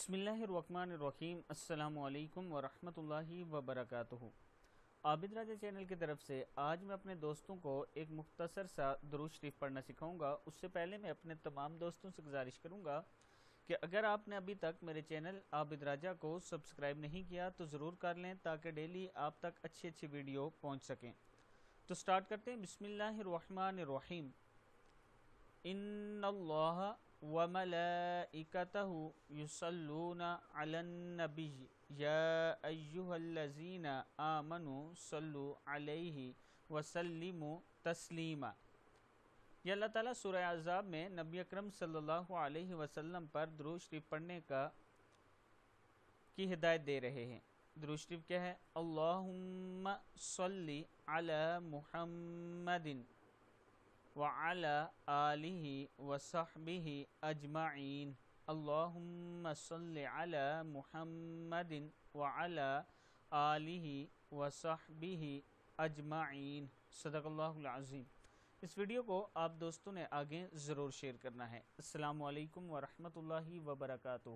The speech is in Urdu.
بسم اللہ الرحمن الرحیم۔ السلام علیکم ورحمۃ اللہ وبرکاتہ۔ عابد راجہ چینل کی طرف سے آج میں اپنے دوستوں کو ایک مختصر سا درود شریف پڑھنا سکھاؤں گا۔ اس سے پہلے میں اپنے تمام دوستوں سے گزارش کروں گا کہ اگر آپ نے ابھی تک میرے چینل عابد راجہ کو سبسکرائب نہیں کیا تو ضرور کر لیں تاکہ ڈیلی آپ تک اچھی ویڈیو پہنچ سکیں۔ تو سٹارٹ کرتے ہیں۔ بسم اللہ الرحمن الرحیم۔ ان اللہ وملائکتہ یصلون علی النبی یا ایہا الذین آمنوا صلوا علیہ وسلموا تسلیما۔ یہ اللہ تعالیٰ سورہ احزاب میں نبی اکرم صلی اللہ علیہ وسلم پر درود شریف پڑھنے کی ہدایت دے رہے ہیں۔ درود شریف کیا ہے؟ اللہم صلی علی محمد وعلى آلہ وصحبہ اجمعین۔ اللہم صلی علی محمد وعلى آلہ وصحبہ اجمعین۔ صدق اللہ العظیم۔ اس ویڈیو کو آپ دوستوں نے آگے ضرور شیئر کرنا ہے۔ السلام علیکم ورحمۃ اللہ وبرکاتہ۔